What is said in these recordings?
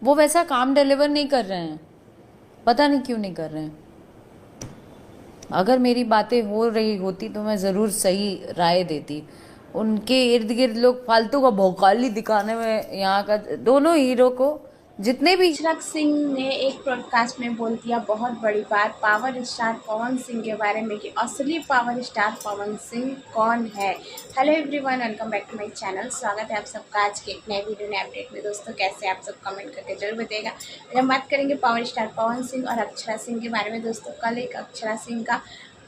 वो वैसा काम डिलीवर नहीं कर रहे हैं, पता नहीं क्यों नहीं कर रहे हैं। अगर मेरी बातें हो रही होती तो मैं ज़रूर सही राय देती। उनके इर्द गिर्द लोग फालतू का भौकाली दिखाने में, यहाँ का दोनों हीरो को जितने भी। अक्षरक सिंह ने एक पॉडकास्ट में बोल दिया बहुत बड़ी बात पावर स्टार पवन सिंह के बारे में कि असली पावर स्टार पवन सिंह कौन है। Hello everyone, welcome back to my channel. स्वागत है आप सबका आज के एक नए वीडियो नए अपडेट में। दोस्तों कैसे आप सब कमेंट करके जरूर बताइएगा। आज हम बात करेंगे पावर स्टार पवन सिंह और अक्षरा सिंह के बारे में। दोस्तों कल एक अक्षरा सिंह का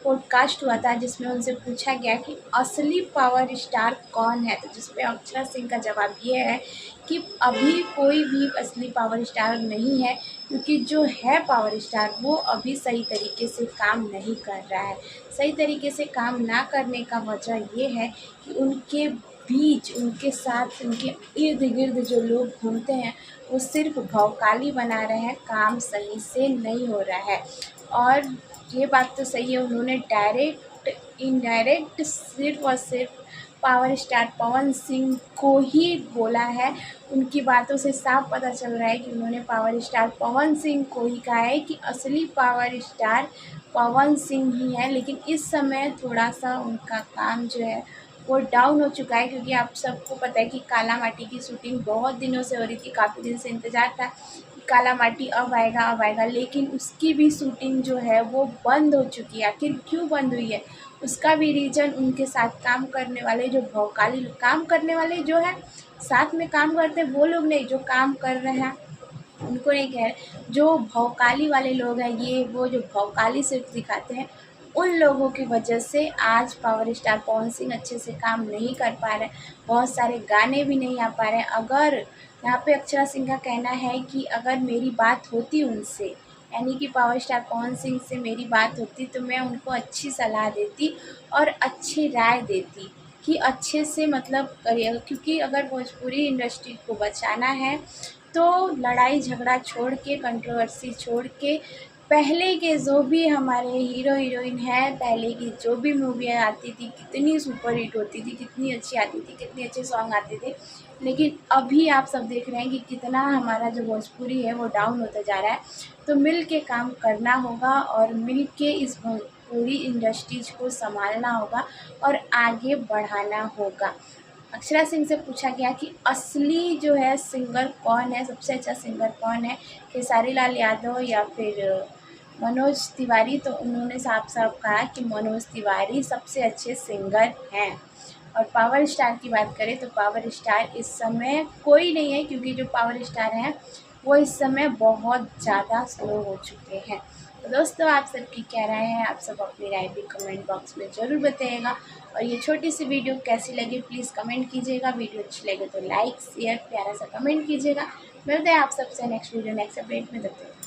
पॉडकास्ट हुआ था जिसमें उनसे पूछा गया कि असली पावर स्टार कौन है, तो जिसपे अक्षरा सिंह का जवाब ये है कि अभी कोई भी असली पावर स्टार नहीं है, क्योंकि जो है पावर स्टार वो अभी सही तरीके से काम नहीं कर रहा है। सही तरीके से काम ना करने का वजह ये है कि उनके बीच, उनके साथ, उनके इर्द गिर्द जो लोग घूमते हैं वो सिर्फ भौकाली बना रहे हैं, काम सही से नहीं हो रहा है। और ये बात तो सही है, उन्होंने डायरेक्ट इनडायरेक्ट सिर्फ और सिर्फ पावर स्टार पवन सिंह को ही बोला है। उनकी बातों से साफ पता चल रहा है कि उन्होंने पावर स्टार पवन सिंह को ही कहा है कि असली पावर स्टार पवन सिंह ही है। लेकिन इस समय थोड़ा सा उनका काम जो है वो डाउन हो चुका है, क्योंकि आप सबको पता है कि काला माटी की शूटिंग बहुत दिनों से हो रही थी, काफ़ी दिन से इंतज़ार था कि काला माटी अब आएगा, लेकिन उसकी भी शूटिंग जो है वो बंद हो चुकी है। आखिर क्यों बंद हुई है उसका भी रीज़न उनके साथ काम करने वाले जो भौकाली काम करने वाले जो है, साथ में काम करते हैं वो लोग नहीं, जो काम कर रहे हैं उनको नहीं कह रहे, जो भौकाली वाले लोग हैं, ये वो जो भौकाली सिर्फ दिखाते हैं, उन लोगों की वजह से आज पावर स्टार पवन सिंह अच्छे से काम नहीं कर पा रहे, बहुत सारे गाने भी नहीं आ पा रहे। अगर यहाँ पे अक्षरा सिंह का कहना है कि अगर मेरी बात होती उनसे, यानी कि पावर स्टार पवन सिंह से मेरी बात होती तो मैं उनको अच्छी सलाह देती और अच्छी राय देती कि अच्छे से मतलब करिएगा, क्योंकि अगर भोजपुरी इंडस्ट्री को बचाना है तो लड़ाई झगड़ा छोड़ के, कंट्रोवर्सी छोड़ के, पहले के जो भी हमारे हीरो हीरोइन हैं, पहले की जो भी मूवियाँ आती थी कितनी सुपर हिट होती थी, कितनी अच्छी आती थी, कितने अच्छे सॉन्ग आते थे। लेकिन अभी आप सब देख रहे हैं कि कितना हमारा जो भोजपुरी है वो डाउन होता जा रहा है। तो मिल के काम करना होगा और मिल के इस भोजपुरी इंडस्ट्रीज को संभालना होगा और आगे बढ़ाना होगा। अक्षरा सिंह से पूछा गया कि असली जो है सिंगर कौन है, सबसे अच्छा सिंगर कौन है, खेसारी लाल यादव या फिर मनोज तिवारी, तो उन्होंने साफ साफ कहा कि मनोज तिवारी सबसे अच्छे सिंगर हैं। और पावर स्टार की बात करें तो पावर स्टार इस समय कोई नहीं है, क्योंकि जो पावर स्टार हैं वो इस समय बहुत ज़्यादा स्लो हो चुके हैं। तो दोस्तों आप सबकी क्या राय है, आप सब अपनी राय भी कमेंट बॉक्स में ज़रूर बताइएगा। और ये छोटी सी वीडियो कैसी लगी प्लीज़ कमेंट कीजिएगा। वीडियो अच्छी लगे तो लाइक शेयर प्यारा सा कमेंट कीजिएगा। मिलते हैं आप सबसे नेक्स्ट वीडियो नेक्स्ट अपडेट में। तब तक